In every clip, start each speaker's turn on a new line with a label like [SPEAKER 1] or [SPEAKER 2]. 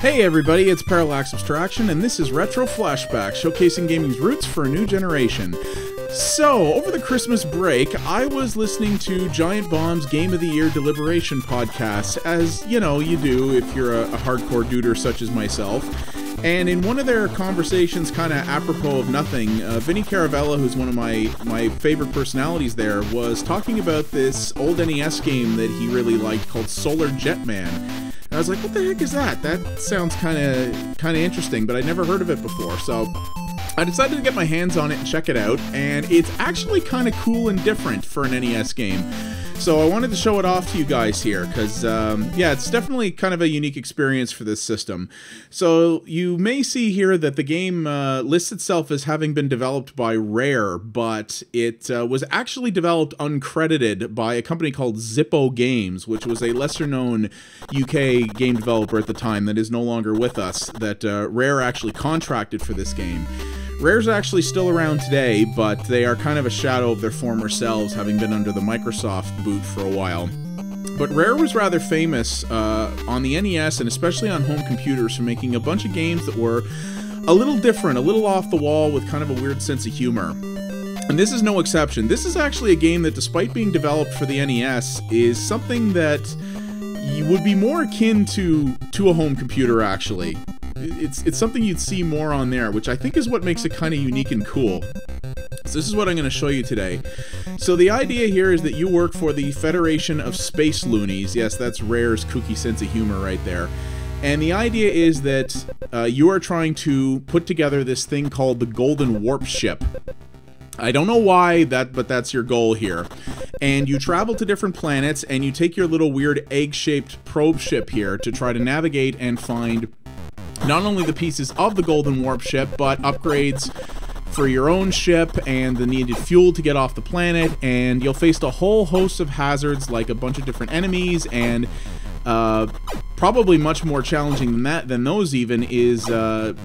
[SPEAKER 1] Hey everybody, it's Parallax Abstraction, and this is Retro Flashback, showcasing gaming's roots for a new generation. So, over the Christmas break, I was listening to Giant Bomb's Game of the Year Deliberation podcast, as, you know, you do if you're a hardcore duder such as myself. And in one of their conversations, kind of apropos of nothing, Vinny Caravella, who's one of my favorite personalities there, was talking about this old NES game that he really liked called Solar Jetman. And I was like, what the heck is that? That sounds kind of interesting, but I'd never heard of it before. So I decided to get my hands on it and check it out, and it's actually kind of cool and different for an NES game. So I wanted to show it off to you guys here, because, yeah, it's definitely kind of a unique experience for this system. So you may see here that the game lists itself as having been developed by Rare, but it was actually developed uncredited by a company called Zippo Games, which was a lesser-known UK game developer at the time that is no longer with us, that Rare actually contracted for this game. Rare's actually still around today, but they are kind of a shadow of their former selves, having been under the Microsoft boot for a while. But Rare was rather famous on the NES, and especially on home computers, for making a bunch of games that were a little different, a little off the wall, with kind of a weird sense of humor. And this is no exception. This is actually a game that, despite being developed for the NES, is something that would be more akin to a home computer, actually. It's something you'd see more on there, which I think is what makes it kind of unique and cool. So this is what I'm going to show you today. So the idea here is that you work for the Federation of Space Loonies. Yes, that's Rare's kooky sense of humor right there. And the idea is that you are trying to put together this thing called the Golden Warpship. I don't know why, but that's your goal here. And you travel to different planets, and you take your little weird egg-shaped probe ship here to try to navigate and find not only the pieces of the Golden Warpship, but upgrades for your own ship and the needed fuel to get off the planet, and you'll face a whole host of hazards, like a bunch of different enemies, and probably much more challenging than those even, is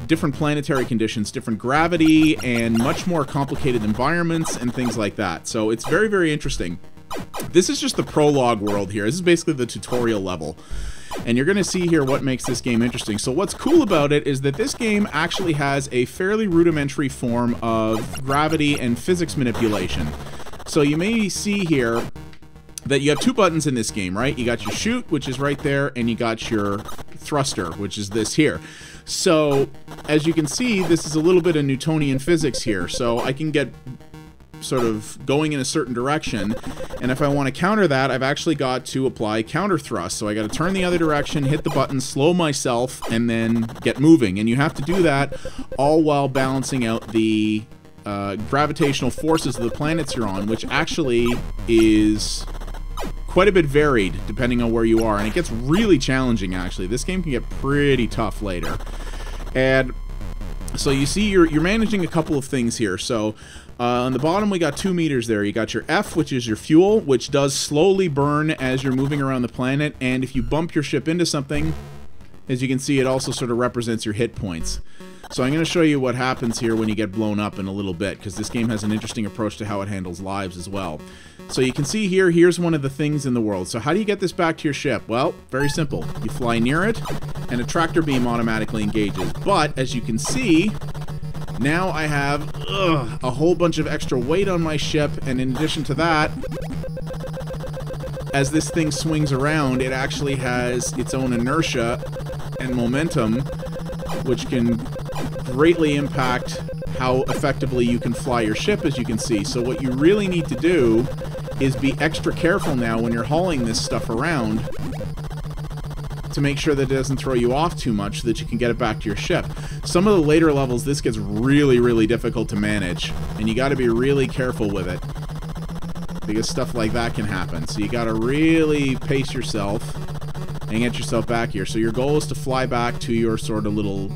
[SPEAKER 1] different planetary conditions, different gravity, and much more complicated environments and things like that. So it's very, very interesting. This is just the prologue world here. This is basically the tutorial level. And you're going to see here what makes this game interesting. So what's cool about it is that this game actually has a fairly rudimentary form of gravity and physics manipulation. So you may see here that you have two buttons in this game, right? You got your shoot, which is right there, and you got your thruster, which is this here. So as you can see, this is a little bit of Newtonian physics here. So I can get sort of going in a certain direction, and if I want to counter that, I've actually got to apply counter thrust. So I got to turn the other direction, hit the button, slow myself, and then get moving. And you have to do that all while balancing out the gravitational forces of the planets you're on, which actually is quite a bit varied depending on where you are, and it gets really challenging. Actually, this game can get pretty tough later. And so you see you're managing a couple of things here. So on the bottom, we got 2 meters there. You got your F, which is your fuel, which does slowly burn as you're moving around the planet. And if you bump your ship into something, as you can see, it also sort of represents your hit points. So I'm going to show you what happens here when you get blown up in a little bit, because this game has an interesting approach to how it handles lives as well. So you can see here, here's one of the things in the world. So how do you get this back to your ship? Well, very simple. You fly near it, and a tractor beam automatically engages. But, as you can see, now I have a whole bunch of extra weight on my ship, and in addition to that, as this thing swings around, it actually has its own inertia and momentum, which can greatly impact how effectively you can fly your ship, as you can see. So what you really need to do is be extra careful now when you're hauling this stuff around to make sure that it doesn't throw you off too much so that you can get it back to your ship. Some of the later levels, this gets really, really difficult to manage, and you got to be really careful with it, because stuff like that can happen. So you got to really pace yourself and get yourself back here. So your goal is to fly back to your sort of little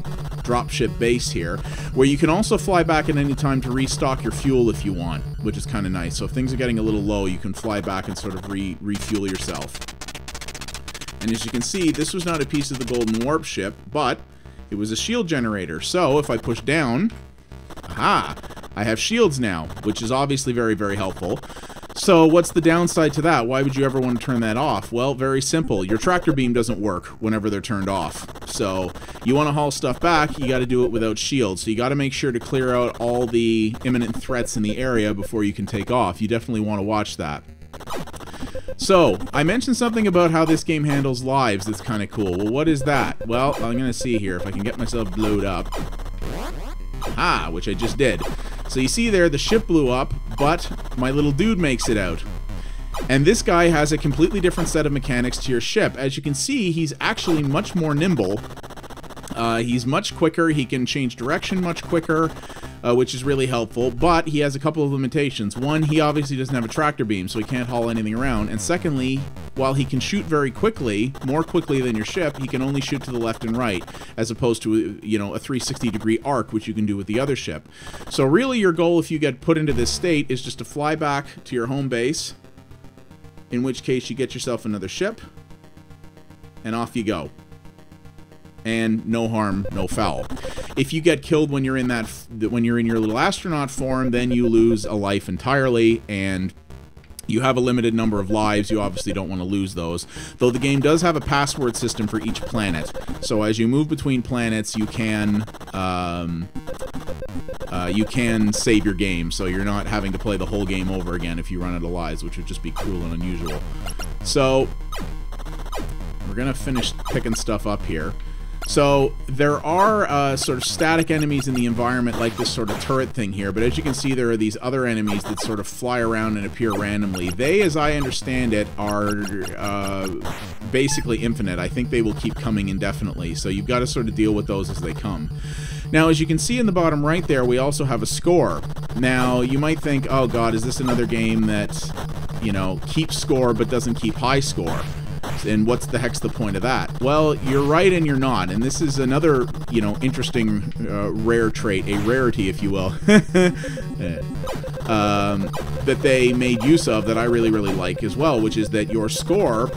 [SPEAKER 1] dropship base here, where you can also fly back at any time to restock your fuel if you want, which is kind of nice. So if things are getting a little low, you can fly back and sort of refuel yourself. And as you can see, this was not a piece of the Golden Warpship, but it was a shield generator. So if I push down, aha, I have shields now, which is obviously very, very helpful. So what's the downside to that? Why would you ever want to turn that off? Well, very simple. Your tractor beam doesn't work whenever they're turned off. So You want to haul stuff back, you got to do it without shields. So you got to make sure to clear out all the imminent threats in the area before you can take off. You definitely want to watch that. So, I mentioned something about how this game handles lives that's kind of cool. Well, what is that? Well, I'm going to see here if I can get myself blowed up. Ah, which I just did. So you see there, the ship blew up, but my little dude makes it out. And this guy has a completely different set of mechanics to your ship. As you can see, he's actually much more nimble. He's much quicker, he can change direction much quicker, which is really helpful, but he has a couple of limitations. One, he obviously doesn't have a tractor beam, so he can't haul anything around, and secondly, while he can shoot very quickly, more quickly than your ship, he can only shoot to the left and right, as opposed to, you know, a 360-degree arc, which you can do with the other ship. So really your goal, if you get put into this state, is just to fly back to your home base, in which case you get yourself another ship, and off you go. And no harm, no foul. If you get killed when you're in your little astronaut form, then you lose a life entirely, and you have a limited number of lives. You obviously don't want to lose those. Though the game does have a password system for each planet. So as you move between planets, you can save your game, so you're not having to play the whole game over again if you run out of lives, which would just be cruel and unusual. So we're gonna finish picking stuff up here. So there are sort of static enemies in the environment, like this sort of turret thing here, but as you can see, there are these other enemies that sort of fly around and appear randomly. They, as I understand it, are basically infinite. I think they will keep coming indefinitely, so you've got to sort of deal with those as they come. Now, as you can see in the bottom right there, we also have a score. Now, you might think, oh god, is this another game that, you know, keeps score but doesn't keep high score? And what's the heck's the point of that? Well, you're right and you're not, and this is another, you know, interesting rare trait, a rarity, if you will, that they made use of that I really, really like as well, which is that your score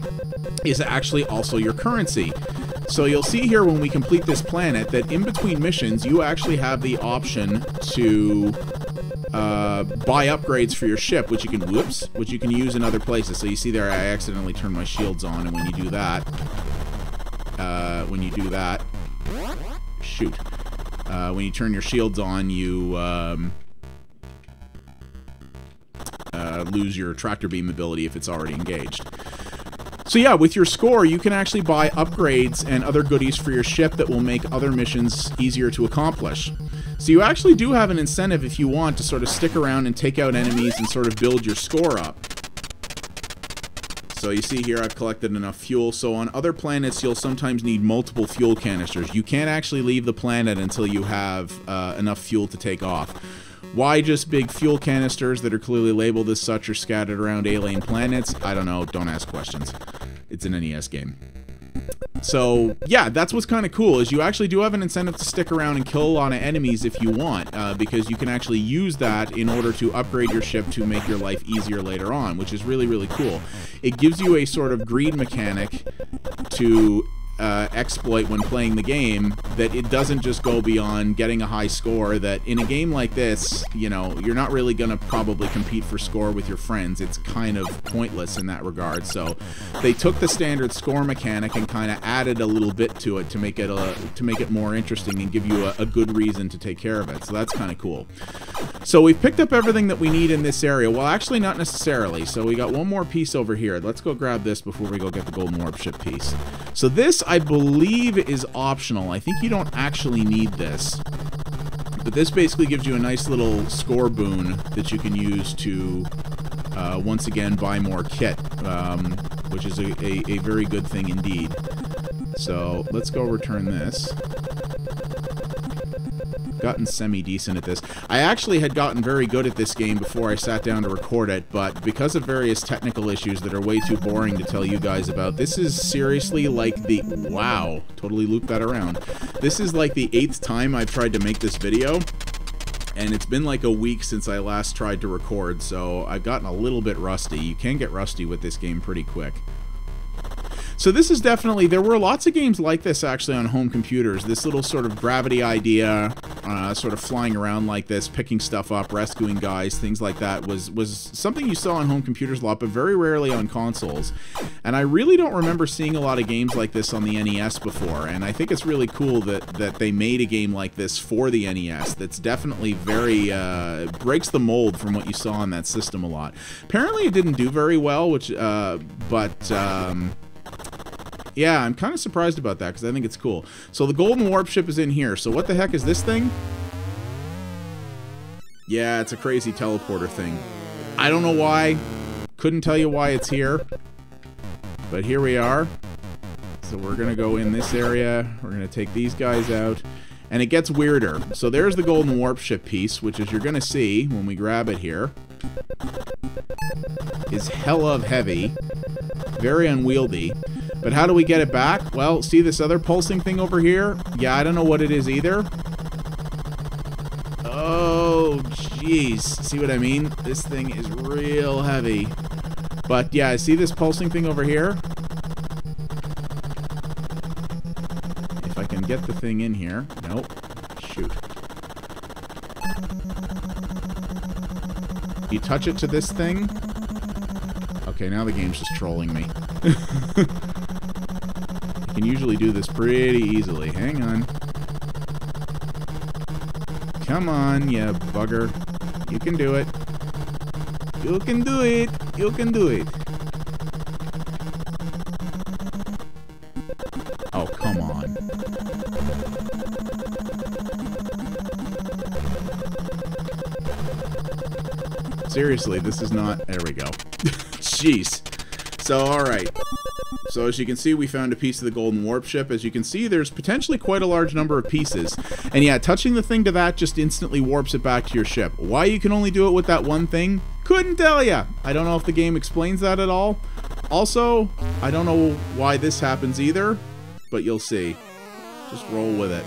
[SPEAKER 1] is actually also your currency. So you'll see here when we complete this planet that in between missions, you actually have the option to buy upgrades for your ship, which you can use in other places. So you see there, I accidentally turned my shields on, and when you do that, when you turn your shields on, you lose your tractor beam ability if it's already engaged. So yeah, with your score, you can actually buy upgrades and other goodies for your ship that will make other missions easier to accomplish. So you actually do have an incentive if you want to sort of stick around and take out enemies and sort of build your score up. So you see here I've collected enough fuel, so on other planets you'll sometimes need multiple fuel canisters. You can't actually leave the planet until you have enough fuel to take off. Why just big fuel canisters that are clearly labeled as such are scattered around alien planets? I don't know, don't ask questions. It's an NES game. So, yeah, that's what's kind of cool, is you actually do have an incentive to stick around and kill a lot of enemies if you want, because you can actually use that in order to upgrade your ship to make your life easier later on, which is really, really cool. It gives you a sort of greed mechanic to exploit when playing the game, that it doesn't just go beyond getting a high score, that in a game like this, you know, you're not really going to probably compete for score with your friends. It's kind of pointless in that regard. So they took the standard score mechanic and kind of added a little bit to it to make it more interesting and give you a good reason to take care of it. So that's kind of cool. So we've picked up everything that we need in this area. Well, actually not necessarily. So we got one more piece over here. Let's go grab this before we go get the Golden Warpship piece. So this, I believe, is optional. I think you don't actually need this. But this basically gives you a nice little score boon that you can use to, once again, buy more kit, which is a very good thing indeed. So let's go return this. Gotten semi-decent at this. I actually had gotten very good at this game before I sat down to record it, but because of various technical issues that are way too boring to tell you guys about, this is seriously like the... Wow, totally looped that around. This is like the 8th time I've tried to make this video, and it's been like a week since I last tried to record, so I've gotten a little bit rusty. You can get rusty with this game pretty quick. So this is definitely, there were lots of games like this actually on home computers. This little sort of gravity idea, sort of flying around like this, picking stuff up, rescuing guys, things like that was something you saw on home computers a lot, but very rarely on consoles. And I really don't remember seeing a lot of games like this on the NES before, and I think it's really cool that they made a game like this for the NES that's definitely very, breaks the mold from what you saw on that system a lot. Apparently it didn't do very well, which, yeah, I'm kind of surprised about that because I think it's cool. So the Golden Warpship is in here. So what the heck is this thing? Yeah, it's a crazy teleporter thing. I don't know why. Couldn't tell you why it's here. But here we are. So we're going to go in this area. We're going to take these guys out. And it gets weirder. So there's the Golden Warpship piece, which as you're going to see when we grab it here, is hella heavy. Very unwieldy. But how do we get it back? Well, see this other pulsing thing over here? Yeah, I don't know what it is either. Oh, jeez. See what I mean? This thing is real heavy. But yeah, see this pulsing thing over here? If I can get the thing in here. Nope. Shoot. You touch it to this thing. Okay, now the game's just trolling me. I can usually do this pretty easily. Hang on. Come on, you bugger. You can do it. You can do it. You can do it. Oh, come on. Seriously, this is not... There we go. Jeez. So, alright. So, as you can see, we found a piece of the Golden Warpship. As you can see, there's potentially quite a large number of pieces. And yeah, touching the thing to that just instantly warps it back to your ship. Why you can only do it with that one thing? Couldn't tell ya! I don't know if the game explains that at all. Also, I don't know why this happens either, but you'll see. Just roll with it.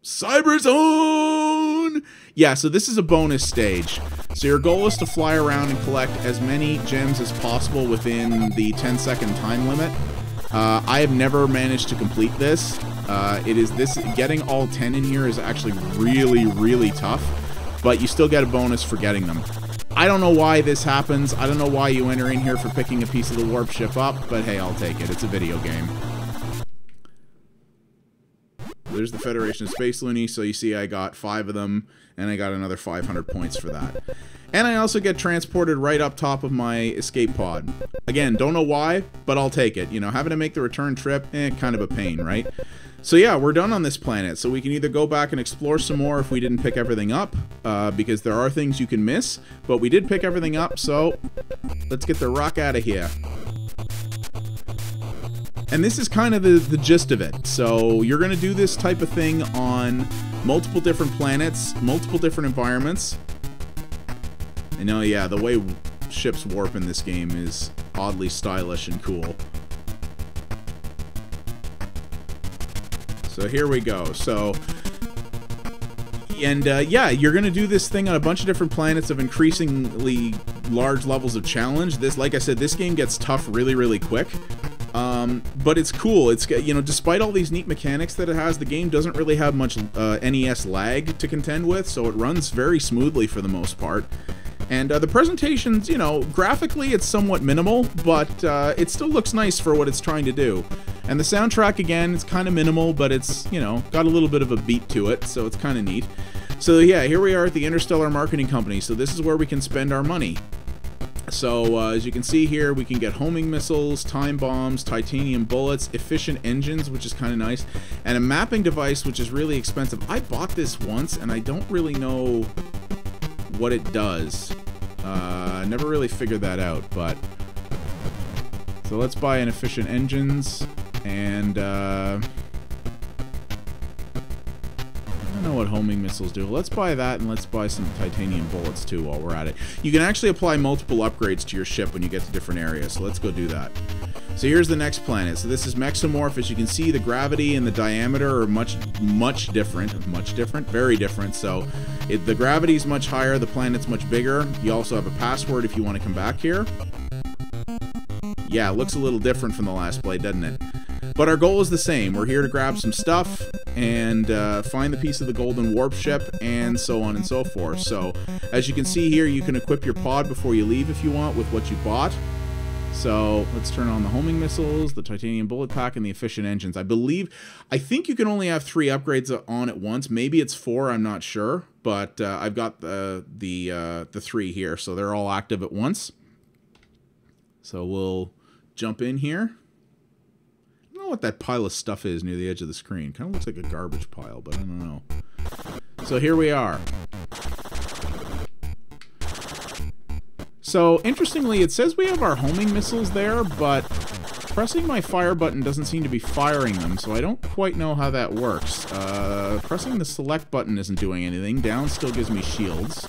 [SPEAKER 1] Cyberzone! Yeah, so this is a bonus stage. So your goal is to fly around and collect as many gems as possible within the 10-second time limit. I have never managed to complete this. Getting all 10 in here is actually really, really tough, but you still get a bonus for getting them. I don't know why this happens. I don't know why you enter in here for picking a piece of the warp ship up, but hey, I'll take it. It's a video game. There's the Federation of Space Loony, so you see I got 5 of them, and I got another 500 points for that. And I also get transported right up top of my escape pod. Again, don't know why, but I'll take it. You know, having to make the return trip, kind of a pain, right? So yeah, we're done on this planet, so we can either go back and explore some more if we didn't pick everything up, because there are things you can miss, but we did pick everything up, so let's get the rock out of here. And this is kind of the gist of it. So you're going to do this type of thing on multiple different planets, multiple different environments. I know, yeah, the way ships warp in this game is oddly stylish and cool. So here we go. So, and yeah, you're going to do this thing on a bunch of different planets of increasingly large levels of challenge. This, like I said, this game gets tough really, really quick. But it's cool. It's, you know, despite all these neat mechanics that it has, the game doesn't really have much NES lag to contend with, so it runs very smoothly for the most part. And the presentation's, you know, graphically it's somewhat minimal, but it still looks nice for what it's trying to do. And the soundtrack, again, it's kind of minimal, but it's, you know, got a little bit of a beat to it, so it's kind of neat. So yeah, here we are at the Interstellar Marketing Company, so this is where we can spend our money. So, as you can see here, we can get homing missiles, time bombs, titanium bullets, efficient engines, which is kind of nice, and a mapping device, which is really expensive. I bought this once, and I don't really know what it does. I never really figured that out, but... So let's buy an efficient engines, and, I don't know what homing missiles do. Let's buy that, and let's buy some titanium bullets too while we're at it. You can actually apply multiple upgrades to your ship when you get to different areas, so let's go do that. So here's the next planet. So this is Mexamorph. As you can see, the gravity and the diameter are much different. Very different. So the gravity is much higher, the planet's much bigger. You also have a password if you want to come back here. yeah, it looks a little different from the last play, doesn't it? But our goal is the same. We're here to grab some stuff and find the piece of the Golden Warpship and so on and so forth. So, as you can see here, you can equip your pod before you leave if you want with what you bought. So, let's turn on the homing missiles, the titanium bullet pack, and the efficient engines. I think you can only have 3 upgrades on at once. Maybe it's 4, I'm not sure. But I've got the 3 here, so they're all active at once. So we'll jump in here. I don't know what that pile of stuff is near the edge of the screen. Kind of looks like a garbage pile, but I don't know. So here we are. So interestingly, it says we have our homing missiles there, but pressing my fire button doesn't seem to be firing them, so I don't quite know how that works. Pressing the select button isn't doing anything. Down still gives me shields.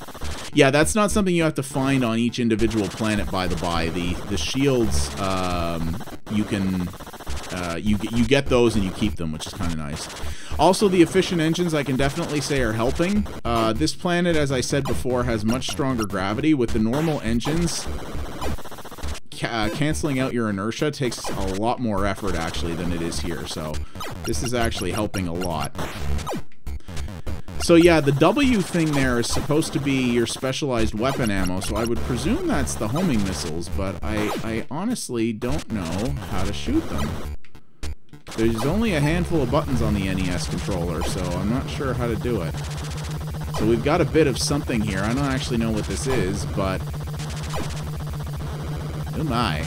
[SPEAKER 1] Yeah, that's not something you have to find on each individual planet, by the by. The shields, you can you get those and you keep them, which is kind of nice. Also, the efficient engines, I can definitely say, are helping. This planet, as I said before, has much stronger gravity. With the normal engines, canceling out your inertia takes a lot more effort, actually, than it is here. So this is actually helping a lot. So yeah, the W thing there is supposed to be your specialized weapon ammo, so I would presume that's the homing missiles, but I honestly don't know how to shoot them. There's only a handful of buttons on the NES controller, so I'm not sure how to do it. So we've got a bit of something here. I don't actually know what this is, but... oh my.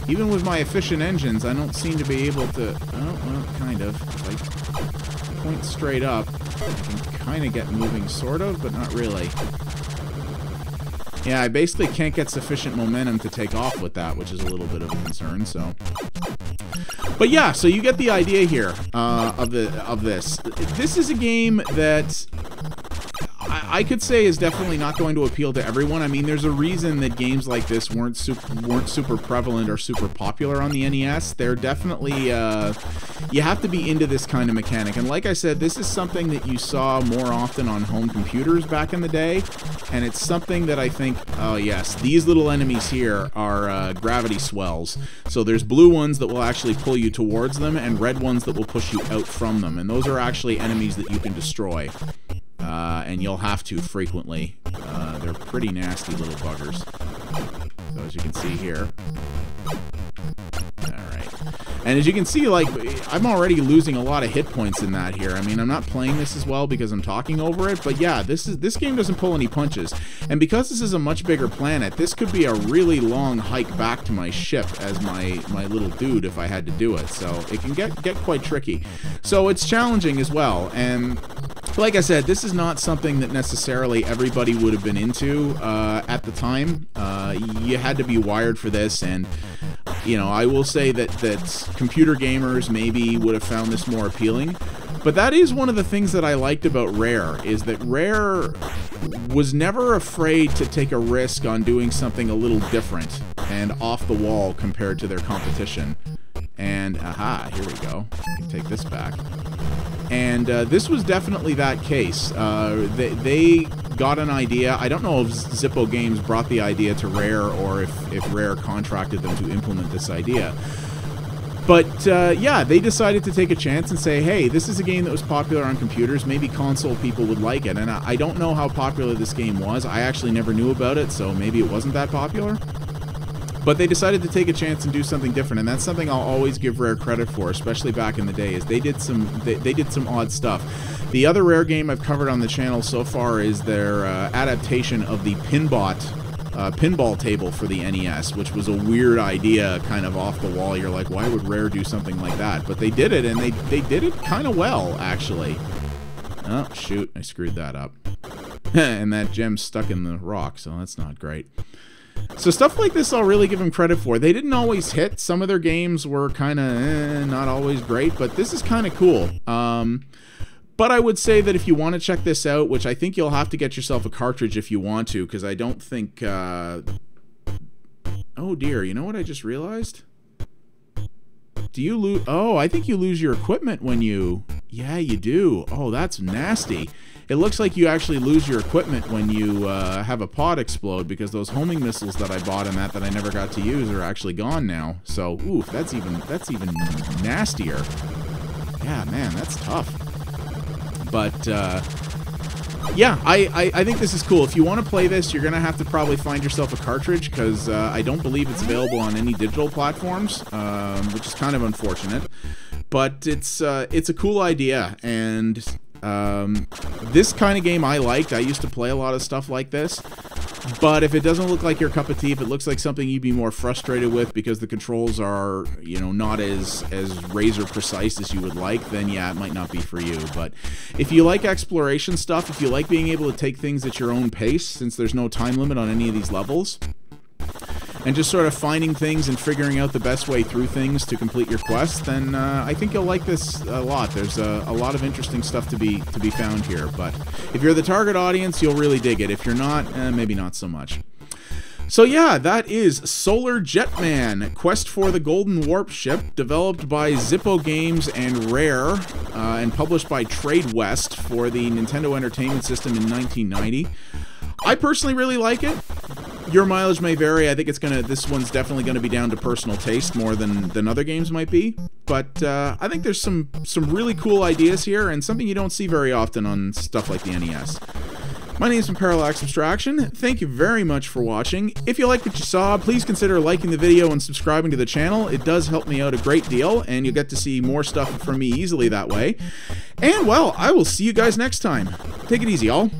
[SPEAKER 1] Even with my efficient engines, I don't seem to be able to... oh, well, kind of. If I point straight up, I can kind of get moving, sort of, but not really. Yeah, I basically can't get sufficient momentum to take off with that, which is a little bit of a concern, so... but yeah, so you get the idea here of this. This is a game that I could say is definitely not going to appeal to everyone. I mean, there's a reason that games like this weren't super prevalent or super popular on the NES. They're definitely you have to be into this kind of mechanic. And like I said, this is something that you saw more often on home computers back in the day. And it's something that I think, oh yes, these little enemies here are gravity swells. So there's blue ones that will actually pull you towards them, and red ones that will push you out from them. And those are actually enemies that you can destroy. And you'll have to frequently. They're pretty nasty little buggers. So as you can see here. Alright. And as you can see, like, I'm already losing a lot of hit points in that here. I mean, I'm not playing this as well because I'm talking over it, but yeah, this game doesn't pull any punches. And because this is a much bigger planet, this could be a really long hike back to my ship as my little dude if I had to do it. So it can get quite tricky. So it's challenging as well, and like I said, this is not something that necessarily everybody would have been into at the time. You had to be wired for this, and you know, I will say that computer gamers maybe would have found this more appealing. But that is one of the things that I liked about Rare, is that Rare was never afraid to take a risk on doing something a little different and off the wall compared to their competition. And aha, here we go. I can take this back. And this was definitely that case. They got an idea. I don't know if Zippo Games brought the idea to Rare or if Rare contracted them to implement this idea. But yeah, they decided to take a chance and say, hey, this is a game that was popular on computers. Maybe console people would like it. And I don't know how popular this game was. I actually never knew about it, so maybe it wasn't that popular. But they decided to take a chance and do something different, and that's something I'll always give Rare credit for, especially back in the day, is they did some odd stuff. The other Rare game I've covered on the channel so far is their adaptation of the pinball table for the NES, which was a weird idea, kind of off the wall. You're like, why would Rare do something like that? But they did it, and they did it kind of well, actually. Oh, shoot, I screwed that up. And that gem's stuck in the rock, so that's not great. So stuff like this I'll really give them credit for. They didn't always hit. Some of their games were kind of not always great, but this is kind of cool. But I would say that if you want to check this out, which I think you'll have to get yourself a cartridge if you want to, because I don't think... oh dear, you know what I just realized? Do you lose... oh, I think you lose your equipment when you... yeah, you do. Oh, that's nasty. It looks like you actually lose your equipment when you have a pod explode, because those homing missiles that I bought in that I never got to use are actually gone now. So, oof, that's even nastier. Yeah, man, that's tough. But, yeah, I think this is cool. If you want to play this, you're going to have to probably find yourself a cartridge, because I don't believe it's available on any digital platforms, which is kind of unfortunate. But it's a cool idea, and this kind of game I liked. I used to play a lot of stuff like this. But if it doesn't look like your cup of tea, if it looks like something you'd be more frustrated with because the controls are, you know, not as razor precise as you would like, then yeah, it might not be for you. But if you like exploration stuff, if you like being able to take things at your own pace, since there's no time limit on any of these levels, and just sort of finding things and figuring out the best way through things to complete your quest, then I think you'll like this a lot. There's a lot of interesting stuff to be found here. But if you're the target audience, you'll really dig it. If you're not, maybe not so much. So yeah, that is Solar Jetman, Quest for the Golden Warpship, developed by Zippo Games and Rare, and published by Trade West for the Nintendo Entertainment System in 1990. I personally really like it. Your mileage may vary. I think this one's definitely gonna be down to personal taste more than other games might be. But I think there's some really cool ideas here, and something you don't see very often on stuff like the NES. My name is Parallax Abstraction. Thank you very much for watching. If you liked what you saw, please consider liking the video and subscribing to the channel. It does help me out a great deal, and you'll get to see more stuff from me easily that way. And, well, I will see you guys next time. Take it easy, y'all.